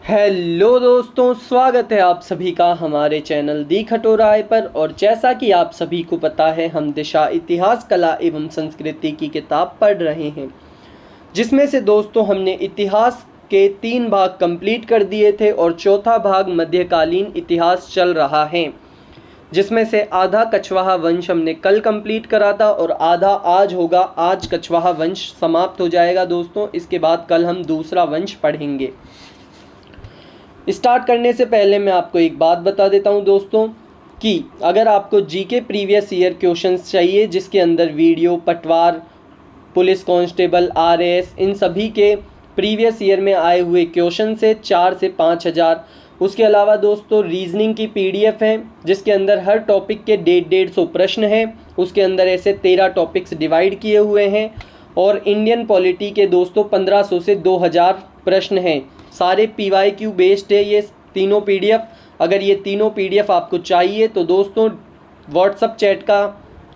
Hello दोस्तों, स्वागत है आप सभी का हमारे चैनल दी खटोराय पर। और जैसा कि आप सभी को पता है, हम दिशा इतिहास, कला एवं संस्कृति की किताब पढ़ रहे हैं, जिसमें से दोस्तों हमने इतिहास के 3 भाग कंप्लीट कर दिए थे और चौथा भाग मध्यकालीन इतिहास चल रहा है, जिसमें से आधा कछवाहा वंश हमने कल कंप्लीट करा था और आधा आज होगा। आज कछवाहा वंश समाप्त हो जाएगा दोस्तों। इसके बाद कल हम दूसरा वंश पढ़ेंगे। स्टार्ट करने से पहले मैं आपको एक बात बता देता हूं दोस्तों कि अगर आपको जीके प्रीवियस ईयर क्वेश्चंस चाहिए, जिसके अंदर वीडियो, पटवार, पुलिस कांस्टेबल, आरएएस, इन सभी के प्रीवियस ईयर में आए हुए क्वेश्चन से 4 से 5,000। उसके अलावा दोस्तों रीजनिंग की पीडीएफ है, जिसके अंदर हर टॉपिक के 150 प्रश्न हैं। उसके अंदर ऐसे 13 टॉपिक्स डिवाइड किए हुए हैं और इंडियन पॉलिटी के दोस्तों 1500 से 2000 प्रश्न हैं। सारे PYQ बेस्ड है ये तीनों पीडीएफ। अगर ये तीनों पीडीएफ आपको चाहिए तो दोस्तों व्हाट्सअप चैट का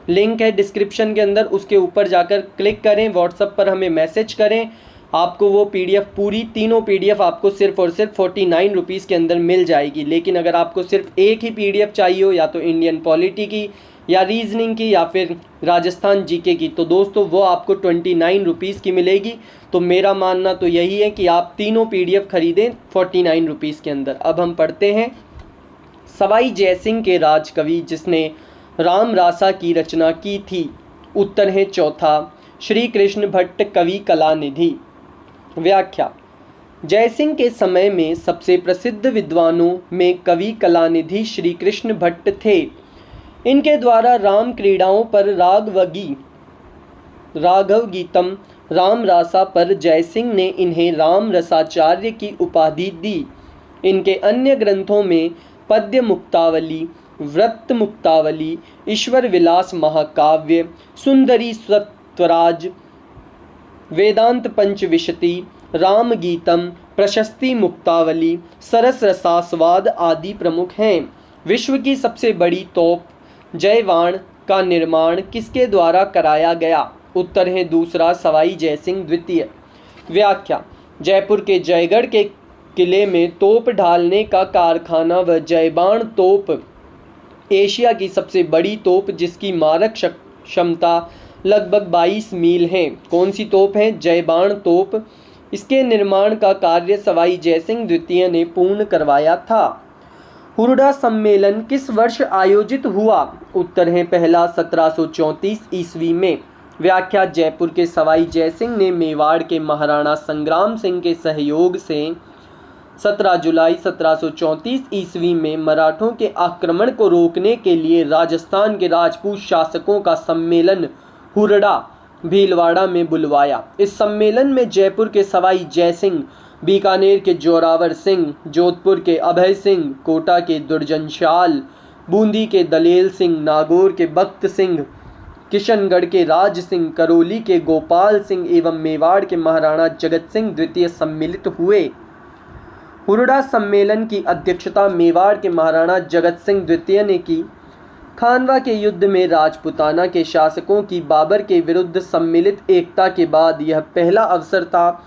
लिंक है डिस्क्रिप्शन के अंदर, उसके ऊपर जाकर क्लिक करें, व्हाट्सअप पर हमें मैसेज करें। आपको वो पीडीएफ, पूरी तीनों पीडीएफ आपको सिर्फ और सिर्फ 49 रुपीज़ के अंदर मिल जाएगी। लेकिन अगर आपको सिर्फ एक ही पीडीएफ चाहिए हो, या तो इंडियन पॉलिटी की, या रीजनिंग की, या फिर राजस्थान जीके की, तो दोस्तों वो आपको 29 रुपीज़ की मिलेगी। तो मेरा मानना तो यही है कि आप तीनों पीडीएफ खरीदें 49 रुपीज़ के अंदर। अब हम पढ़ते हैं सवाई जयसिंह के राजकवि जिसने राम रासा की रचना की थी। उत्तर है चौथा, श्री कृष्ण भट्ट कवि कलानिधि। व्याख्या: जयसिंह के समय में सबसे प्रसिद्ध विद्वानों में कवि कलानिधि श्री कृष्ण भट्ट थे। इनके द्वारा राम क्रीड़ाओं पर राघव गीतम, राम रासा पर जयसिंह ने इन्हें राम रसाचार्य की उपाधि दी। इनके अन्य ग्रंथों में पद्य मुक्तावली, व्रत मुक्तावली, ईश्वर विलास महाकाव्य, सुंदरी स्वराज, वेदांत पंचविंशति, राम गीतम, प्रशस्ति मुक्तावली, सरस रसास्वाद आदि प्रमुख हैं। विश्व की सबसे बड़ी तोप जयवाण का निर्माण किसके द्वारा कराया गया? उत्तर है दूसरा, सवाई जयसिंह द्वितीय। व्याख्या: जयपुर के जयगढ़ के किले में तोप ढालने का कारखाना व जयबाण तोप एशिया की सबसे बड़ी तोप, जिसकी मारक क्षमता लगभग 22 मील है। कौन सी तोप है? जयबाण तोप। इसके निर्माण का कार्य सवाई जयसिंह द्वितीय ने पूर्ण करवाया था। हुरडा सम्मेलन किस वर्ष आयोजित हुआ? उत्तर है पहला, 1734 ईस्वी में। व्याख्या: जयपुर के सवाई जयसिंह ने मेवाड़ के महाराणा संग्राम सिंह के सहयोग से 17 जुलाई 1734 ईस्वी में मराठों के आक्रमण को रोकने के लिए राजस्थान के राजपूत शासकों का सम्मेलन हुरडा भीलवाड़ा में बुलवाया। इस सम्मेलन में जयपुर के सवाई जयसिंह, बीकानेर के जोरावर सिंह, जोधपुर के अभय सिंह, कोटा के दुर्जनशाल, बूंदी के दलेल सिंह, नागौर के बख्त सिंह, किशनगढ़ के राज सिंह, करौली के गोपाल सिंह एवं मेवाड़ के महाराणा जगत सिंह द्वितीय सम्मिलित हुए। हुरडा सम्मेलन की अध्यक्षता मेवाड़ के महाराणा जगत सिंह द्वितीय ने की। खानवा के युद्ध में राजपुताना के शासकों की बाबर के विरुद्ध सम्मिलित एकता के बाद यह पहला अवसर था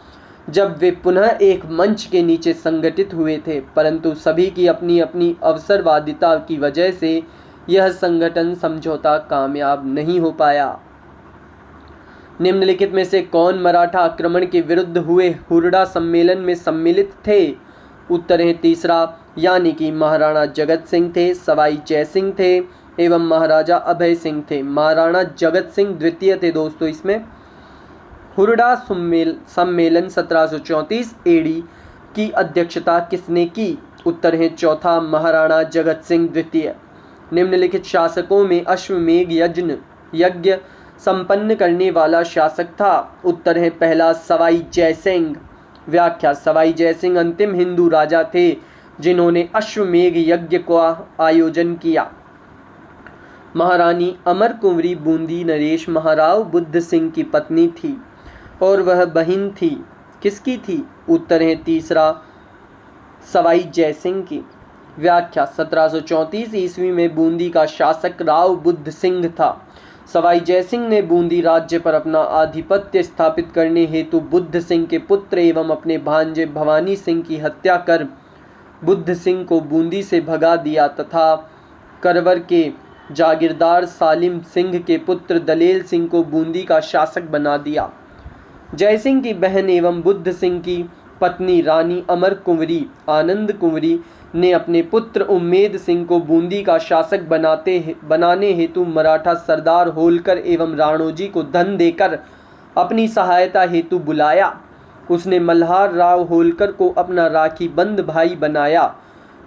जब वे पुनः एक मंच के नीचे संगठित हुए थे, परंतु सभी की अपनी अपनी अवसरवादिता की वजह से यह संगठन समझौता कामयाब नहीं हो पाया। निम्नलिखित में से कौन मराठा आक्रमण के विरुद्ध हुए हुरडा सम्मेलन में सम्मिलित थे? उत्तर है तीसरा, यानी कि महाराणा जगत सिंह थे, सवाई जयसिंह थे एवं महाराजा अभय सिंह थे। महाराणा जगत सिंह द्वितीय थे दोस्तों इसमें। हुरडा सम्मेलन 1734 एडी की अध्यक्षता किसने की? उत्तर है चौथा, महाराणा जगत सिंह द्वितीय। निम्नलिखित शासकों में अश्वमेध यज्ञ संपन्न करने वाला शासक था? उत्तर है पहला, सवाई जयसिंह। व्याख्या: सवाई जयसिंह अंतिम हिंदू राजा थे जिन्होंने अश्वमेध यज्ञ का आयोजन किया। महारानी अमर कुंवरी बूंदी नरेश महाराव बुद्ध सिंह की पत्नी थी और वह बहन थी। किसकी थी? उत्तर है तीसरा, सवाई जयसिंह की। व्याख्या: 1734 ईस्वी में बूंदी का शासक राव बुद्ध सिंह था। सवाई जयसिंह ने बूंदी राज्य पर अपना आधिपत्य स्थापित करने हेतु बुद्ध सिंह के पुत्र एवं अपने भांजे भवानी सिंह की हत्या कर बुद्ध सिंह को बूंदी से भगा दिया तथा करवर के जागीरदार सालिम सिंह के पुत्र दलेल सिंह को बूंदी का शासक बना दिया। जयसिंह की बहन एवं बुद्ध सिंह की पत्नी रानी अमर कुंवरी आनंद कुंवरी ने अपने पुत्र उम्मेद सिंह को बूंदी का शासक बनाने हेतु मराठा सरदार होलकर एवं राणोजी को धन देकर अपनी सहायता हेतु बुलाया। उसने मल्हार राव होलकर को अपना राखी बंद भाई बनाया।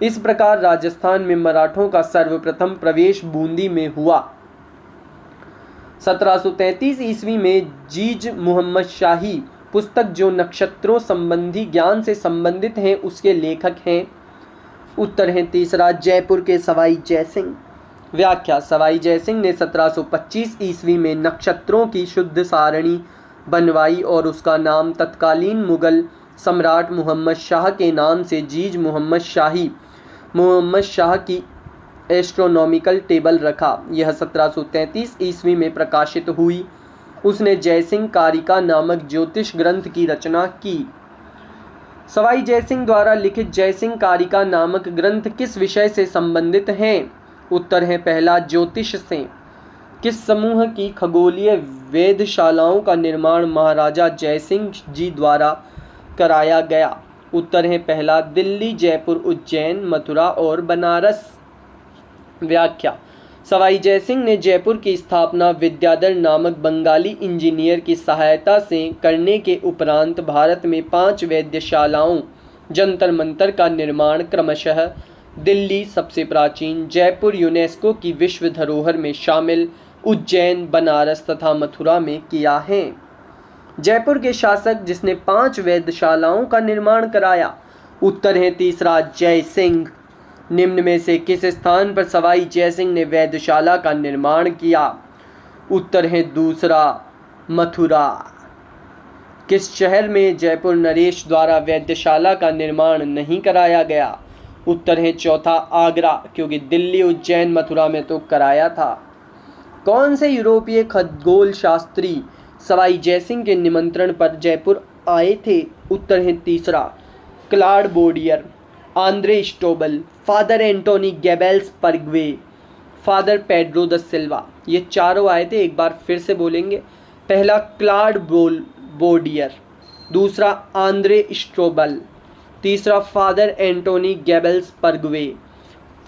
इस प्रकार राजस्थान में मराठों का सर्वप्रथम प्रवेश बूंदी में हुआ। 1733 ईस्वी में जीज मुहम्मद शाही पुस्तक जो नक्षत्रों संबंधी ज्ञान से संबंधित हैं उसके लेखक हैं। उत्तर है तीसरा जयपुर के सवाई जयसिंह। व्याख्या सवाई जयसिंह ने 1725 ईस्वी में नक्षत्रों की शुद्ध सारणी बनवाई और उसका नाम तत्कालीन मुगल सम्राट मोहम्मद शाह के नाम से जीज मुहम्मद शाह की एस्ट्रोनॉमिकल टेबल रखा। यह 1733 ईस्वी में प्रकाशित हुई। उसने जयसिंह कारिका नामक ज्योतिष ग्रंथ की रचना की। सवाई जयसिंह द्वारा लिखित जयसिंह कारिका नामक ग्रंथ किस विषय से संबंधित हैं? उत्तर है पहला ज्योतिष से। किस समूह की खगोलीय वेधशालाओं का निर्माण महाराजा जयसिंह जी द्वारा कराया गया? उत्तर है पहला दिल्ली, जयपुर, उज्जैन, मथुरा और बनारस। व्याख्या सवाई जयसिंह ने जयपुर की स्थापना विद्याधर नामक बंगाली इंजीनियर की सहायता से करने के उपरांत भारत में 5 वेधशालाओं जंतर मंतर का निर्माण क्रमशः दिल्ली सबसे प्राचीन, जयपुर यूनेस्को की विश्व धरोहर में शामिल, उज्जैन, बनारस तथा मथुरा में किया है। जयपुर के शासक जिसने 5 वेधशालाओं का निर्माण कराया? उत्तर है तीसरा जयसिंह। निम्न में से किस स्थान पर सवाई जयसिंह ने वेधशाला का निर्माण किया? उत्तर है दूसरा मथुरा। किस शहर में जयपुर नरेश द्वारा वेधशाला का निर्माण नहीं कराया गया? उत्तर है चौथा आगरा, क्योंकि दिल्ली, उज्जैन, मथुरा में तो कराया था। कौन से यूरोपीय खगोल शास्त्री सवाई जयसिंह के निमंत्रण पर जयपुर आए थे? उत्तर है तीसरा Claude Bodier, Andre Stobal, Father Antoine गैबेल्स परग्वे, फादर पेड्रो द सिल्वा। ये चारों आए थे। एक बार फिर से बोलेंगे। पहला क्लाड बोडियर, दूसरा आंद्रे स्टोबल, तीसरा फादर एंटोनी गैबेल्स परग्वे,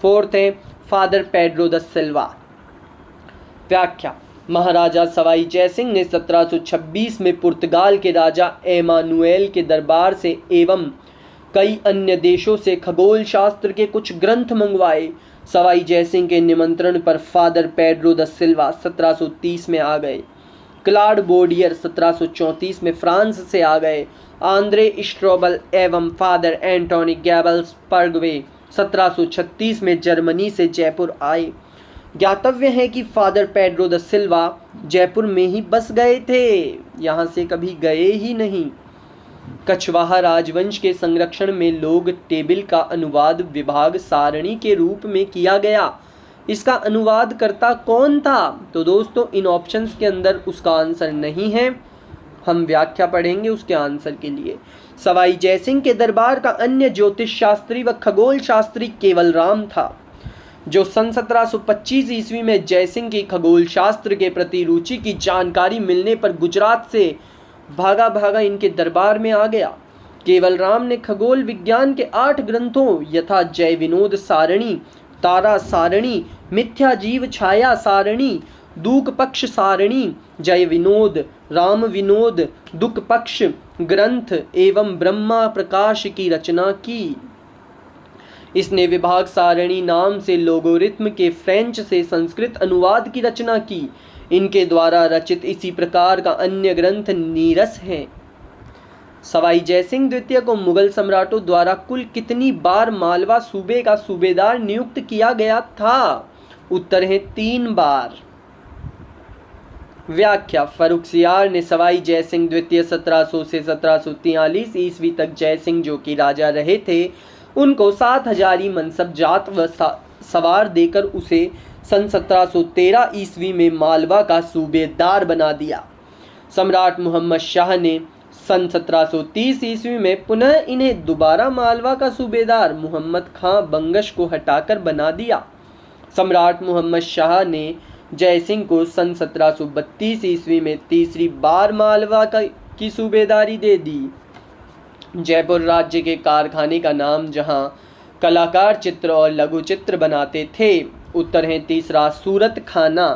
फोर्थ है फादर पेड्रो द सिल्वा। व्याख्या महाराजा सवाई जयसिंह ने 1726 में पुर्तगाल के राजा एमानुएल के दरबार से एवं कई अन्य देशों से खगोल शास्त्र के कुछ ग्रंथ मंगवाए। सवाई जयसिंह के निमंत्रण पर फादर पेड्रो द सिल्वा 1730 में आ गए। क्लाड बोडियर 1734 में फ्रांस से आ गए। आंद्रे स्ट्रोबल एवं फादर एंटोनी गैबल्स परग्वे 1736 में जर्मनी से जयपुर आए। ज्ञातव्य है कि फादर पेड्रो द सिल्वा जयपुर में ही बस गए थे, यहाँ से कभी गए ही नहीं। कछवाहा राजवंश के संरक्षण में लोग टेबल का अनुवाद विभाग सारणी के रूप में किया गया। इसका अनुवाद करता कौन था? तो दोस्तों इन ऑप्शंस के अंदर उसका आंसर नहीं है। हम व्याख्या पढ़ेंगे उसके आंसर के लिए। सवाई जयसिंह के दरबार का अन्य ज्योतिष शास्त्री व खगोल शास्त्री केवल राम था, जो सन 1725 ईस्वी में जयसिंह की खगोल शास्त्र के प्रति रुचि की जानकारी मिलने पर गुजरात से भागा भागा इनके दरबार में आ गया। केवल राम ने खगोल विज्ञान के 8 ग्रंथों यथा जय विनोद सारणी, तारा सारणी, मिथ्या जीव छाया सारणी, दुख पक्ष सारणी, जय विनोद, राम विनोद, दुख पक्ष ग्रंथ एवं ब्रह्मा प्रकाश की रचना की। इसने विभाग सारणी नाम से लोगोरिथम के फ्रेंच से संस्कृत अनुवाद की रचना की। इनके द्वारा रचित इसी प्रकार का अन्य ग्रंथ नीरस है। सवाई जयसिंह द्वितीय को मुगल सम्राटों द्वारा कुल कितनी बार मालवा सूबे का सूबेदार नियुक्त किया गया था? उत्तर है 3 बार। व्याख्या फर्रुखसियार ने सवाई जयसिंह द्वितीय 1700 से 1743 ईस्वी तक जयसिंह जो कि राजा रहे थे उनको 7 हजारी मनसब जात व सवार देकर उसे सन 1713 ईस्वी में मालवा का सूबेदार बना दिया। सम्राट मोहम्मद शाह ने सन 1730 ईस्वी में पुनः इन्हें दोबारा मालवा का सूबेदार मोहम्मद खां बंगश को हटाकर बना दिया। सम्राट मोहम्मद शाह ने जय सिंह को सन 1732 ईस्वी में तीसरी बार मालवा की सूबेदारी दे दी। जयपुर राज्य के कारखाने का नाम जहां कलाकार चित्र और लघु चित्र बनाते थे। उत्तर है तीसरा सूरत खाना।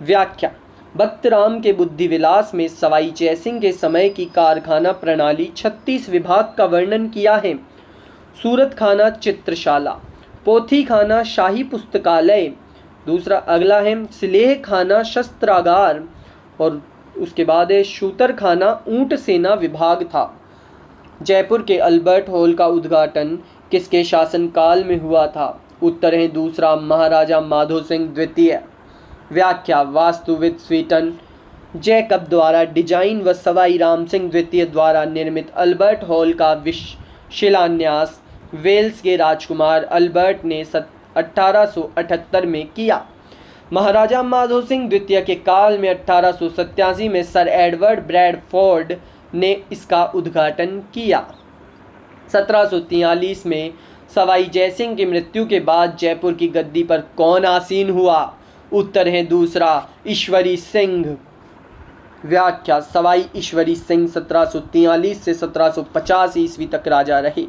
व्याख्या भक्तराम के बुद्धि विलास में सवाई जयसिंह के समय की कारखाना प्रणाली 36 विभाग का वर्णन किया है। सूरत खाना चित्रशाला, पोथी खाना शाही पुस्तकालय, दूसरा अगला है सिलेह खाना शस्त्रागार, और उसके बाद है शूतर खाना ऊंट सेना विभाग था। जयपुर के अल्बर्ट हॉल का उद्घाटन किसके शासनकाल में हुआ था? उत्तर है दूसरा महाराजा माधो सिंह द्वितीय। व्याख्या वास्तुविद स्वीटन जैकब द्वारा डिजाइन व सवाई राम सिंह द्वितीय द्वारा निर्मित अल्बर्ट हॉल का शिलान्यास वेल्स के राजकुमार अल्बर्ट ने 1878 में किया। महाराजा माधो सिंह द्वितीय के काल में 1887 में सर एडवर्ड ब्रैडफोर्ड ने इसका उद्घाटन किया। 1743 में सवाई जयसिंह की मृत्यु के बाद जयपुर की गद्दी पर कौन आसीन हुआ? उत्तर है दूसरा ईश्वरी सिंह। व्याख्या सवाई ईश्वरी सिंह 1743 से 1750 ईस्वी तक राजा रहे।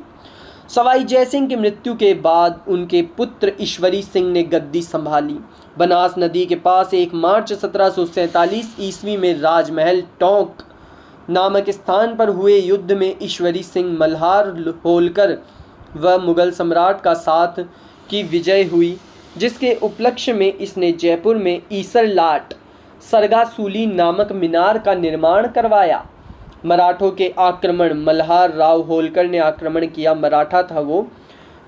सवाई जयसिंह की मृत्यु के बाद उनके पुत्र ईश्वरी सिंह ने गद्दी संभाली। बनास नदी के पास 1 मार्च 1747 ईस्वी में राजमहल टोंक नामक स्थान पर हुए युद्ध में ईश्वरी सिंह मल्हार होलकर व मुगल सम्राट का साथ की विजय हुई, जिसके उपलक्ष्य में इसने जयपुर में ईसर लाट सरगासूली नामक मीनार का निर्माण करवाया। मराठों के आक्रमण मल्हार राव होलकर ने आक्रमण किया। मराठा था वो,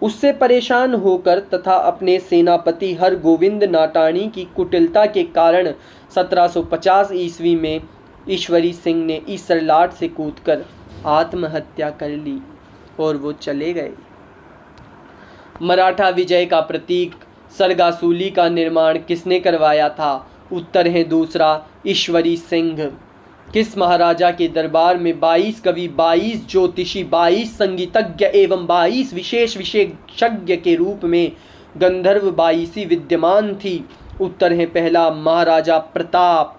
उससे परेशान होकर तथा अपने सेनापति हरगोविंद नाटाणी की कुटिलता के कारण 1750 ईस्वी में ईश्वरी सिंह ने ईसरलाट से कूदकर आत्महत्या कर ली और वो चले गए। मराठा विजय का प्रतीक सरगासूली का निर्माण किसने करवाया था? उत्तर है दूसरा ईश्वरी सिंह। किस महाराजा के दरबार में 22 कवि, 22 ज्योतिषी, 22 संगीतज्ञ एवं 22 विशेष विशेषज्ञ के रूप में गंधर्व 22 विद्यमान थी? उत्तर है पहला महाराजा प्रताप।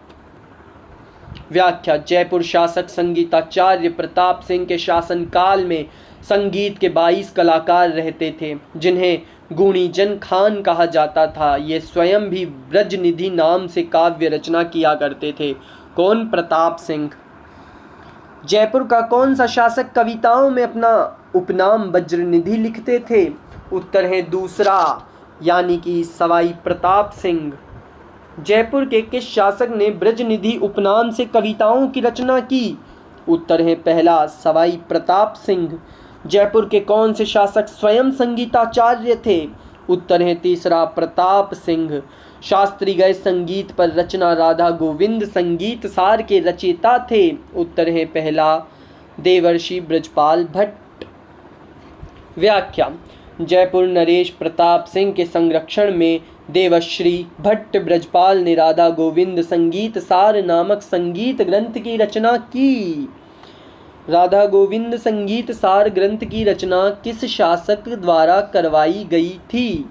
व्याख्या जयपुर शासक संगीताचार्य प्रताप सिंह के शासनकाल में संगीत के 22 कलाकार रहते थे, जिन्हें गुणीजन खान कहा जाता था। ये स्वयं भी ब्रजनिधि नाम से काव्य रचना किया करते थे। कौन? प्रताप सिंह। जयपुर का कौन सा शासक कविताओं में अपना उपनाम वज्रनिधि लिखते थे? उत्तर है दूसरा, यानी कि सवाई प्रताप सिंह। जयपुर के किस शासक ने ब्रजनिधि उपनाम से कविताओं की रचना की? उत्तर है पहला सवाई प्रताप सिंह। जयपुर के कौन से शासक स्वयं संगीताचार्य थे? उत्तर है तीसरा प्रताप सिंह। शास्त्रीय गए संगीत पर रचना राधा गोविंद संगीत सार के रचयिता थे? उत्तर है पहला देवर्षि ब्रजपाल भट्ट। व्याख्या जयपुर नरेश प्रताप सिंह के संरक्षण में देवश्री भट्ट ब्रजपाल ने राधा गोविंद संगीत सार नामक संगीत ग्रंथ की रचना की। राधा गोविंद संगीत सार ग्रंथ की रचना किस शासक द्वारा करवाई गई थी?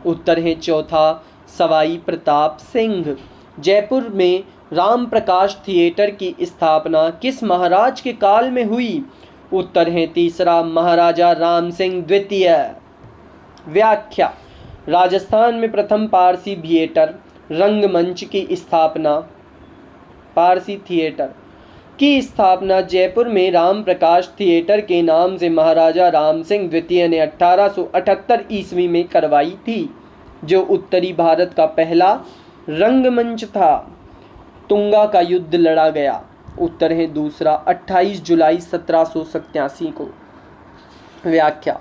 उत्तर है चौथा सवाई प्रताप सिंह। जयपुर में राम प्रकाश थिएटर की स्थापना किस महाराज के काल में हुई? उत्तर है तीसरा महाराजा राम सिंह द्वितीय। व्याख्या राजस्थान में प्रथम पारसी थिएटर रंगमंच की स्थापना पारसी थिएटर की स्थापना जयपुर में राम प्रकाश थिएटर के नाम से महाराजा राम सिंह द्वितीय ने 1878 ईस्वी में करवाई थी, जो उत्तरी भारत का पहला रंगमंच था। तुंगा का युद्ध लड़ा गया। उत्तर है दूसरा 28 जुलाई 1787 को। व्याख्या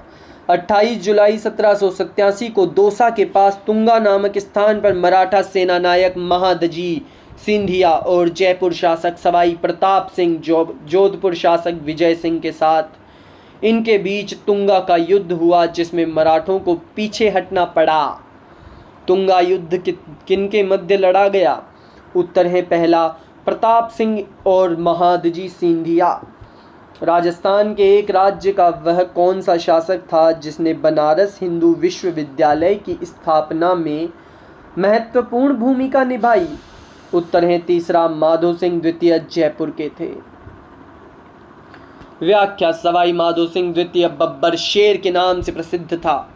28 जुलाई 1787 को दौसा के पास तुंगा नामक स्थान पर मराठा सेना नायक महादजी सिंधिया और जयपुर शासक सवाई प्रताप सिंह जोधपुर शासक विजय सिंह के साथ इनके बीच तुंगा का युद्ध हुआ, जिसमें मराठों को पीछे हटना पड़ा। तुंगा युद्ध किनके मध्य लड़ा गया? उत्तर है पहला प्रताप सिंह और महादजी सिंधिया। राजस्थान के एक राज्य का वह कौन सा शासक था जिसने बनारस हिंदू विश्वविद्यालय की स्थापना में महत्वपूर्ण भूमिका निभाई? उत्तर है तीसरा माधो सिंह द्वितीय जयपुर के थे। व्याख्या: सवाई माधो सिंह द्वितीय बब्बर शेर के नाम से प्रसिद्ध था।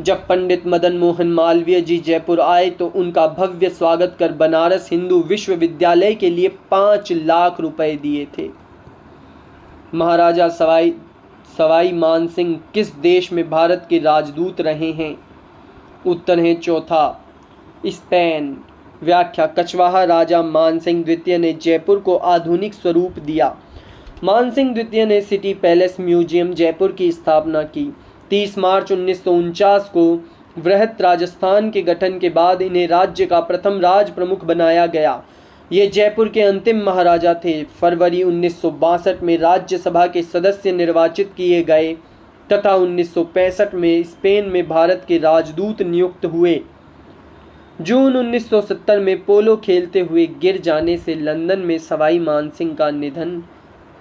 जब पंडित मदन मोहन मालवीय जी जयपुर आए तो उनका भव्य स्वागत कर बनारस हिंदू विश्वविद्यालय के लिए 5 लाख रुपए दिए थे। महाराजा सवाई मानसिंह किस देश में भारत के राजदूत रहे हैं? उत्तर है चौथा स्पेन। व्याख्या: कछवाहा राजा मानसिंह द्वितीय ने जयपुर को आधुनिक स्वरूप दिया। मानसिंह द्वितीय ने सिटी पैलेस म्यूजियम जयपुर की स्थापना की। 30 मार्च 1949 को वृहत राजस्थान के गठन के बाद इन्हें राज्य का प्रथम राज प्रमुख बनाया गया। ये जयपुर के अंतिम महाराजा थे। फरवरी 1962 में राज्यसभा के सदस्य निर्वाचित किए गए तथा 1965 में स्पेन में भारत के राजदूत नियुक्त हुए। जून 1970 में पोलो खेलते हुए गिर जाने से लंदन में सवाई मानसिंह का निधन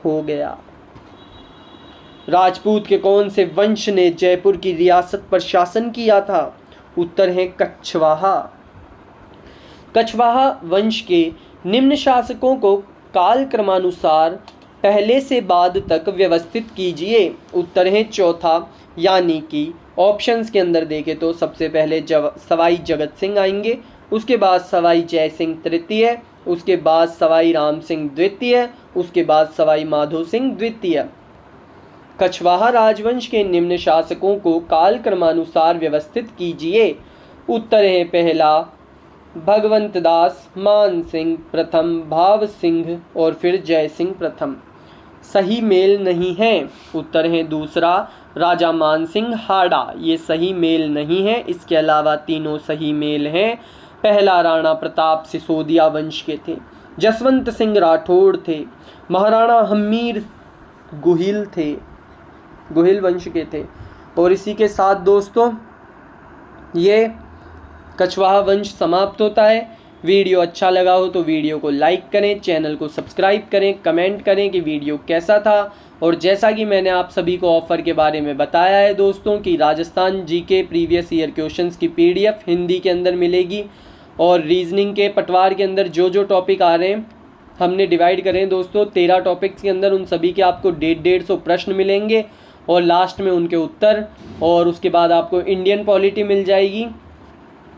हो गया। राजपूत के कौन से वंश ने जयपुर की रियासत पर शासन किया था? उत्तर है कछवाहा। कछवाहा वंश के निम्न शासकों को कालक्रमानुसार पहले से बाद तक व्यवस्थित कीजिए। उत्तर है चौथा, यानी कि ऑप्शंस के अंदर देखें तो सबसे पहले सवाई जगत सिंह आएंगे, उसके बाद सवाई जय सिंह तृतीय, उसके बाद सवाई राम सिंह द्वितीय, उसके बाद सवाई माधो सिंह द्वितीय। कछवाहा राजवंश के निम्न शासकों को कालक्रमानुसार व्यवस्थित कीजिए। उत्तर है पहला भगवंत दास, मान सिंह प्रथम, भाव सिंह और फिर जय सिंह प्रथम। सही मेल नहीं है। उत्तर है दूसरा राजा मान सिंह हाड़ा, ये सही मेल नहीं है। इसके अलावा तीनों सही मेल हैं। पहला राणा प्रताप सिसोदिया वंश के थे। जसवंत सिंह राठौड़ थे। महाराणा हमीर गुहिल वंश के थे। और इसी के साथ दोस्तों ये कछवाहा वंश समाप्त होता है। वीडियो अच्छा लगा हो तो वीडियो को लाइक करें, चैनल को सब्सक्राइब करें, कमेंट करें कि वीडियो कैसा था। और जैसा कि मैंने आप सभी को ऑफ़र के बारे में बताया है दोस्तों कि Rajasthan GK previous year questions की PDF हिंदी के अंदर मिलेगी और रीजनिंग के पटवार के अंदर जो टॉपिक आ रहे हैं हमने डिवाइड करें दोस्तों 13 टॉपिक्स के अंदर, उन सभी के आपको 150 प्रश्न मिलेंगे और लास्ट में उनके उत्तर। और उसके बाद आपको इंडियन पॉलिटी मिल जाएगी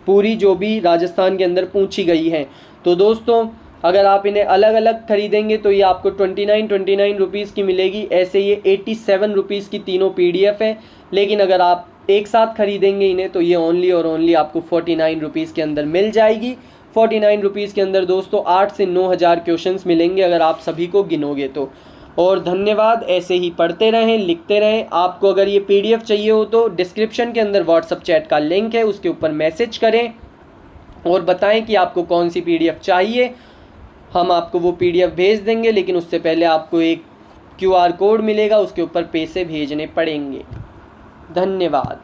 पूरी, जो भी राजस्थान के अंदर पूछी गई है। तो दोस्तों अगर आप इन्हें अलग अलग खरीदेंगे तो ये आपको 29 रुपीज़ की मिलेगी। ऐसे ये 87 रुपीज़ की तीनों PDF है। लेकिन अगर आप एक साथ खरीदेंगे इन्हें तो ये ओनली और ओनली आपको 49 रुपीज़ के अंदर मिल जाएगी। 49 रुपीज़ के अंदर दोस्तों 8 से 9,000 क्वेश्चंस मिलेंगे अगर आप सभी को गिनोगे तो। और धन्यवाद, ऐसे ही पढ़ते रहें, लिखते रहें। आपको अगर ये PDF चाहिए हो तो डिस्क्रिप्शन के अंदर व्हाट्सअप चैट का लिंक है, उसके ऊपर मैसेज करें और बताएं कि आपको कौन सी PDF चाहिए। हम आपको वो PDF भेज देंगे, लेकिन उससे पहले आपको एक QR कोड मिलेगा, उसके ऊपर पैसे भेजने पड़ेंगे। धन्यवाद।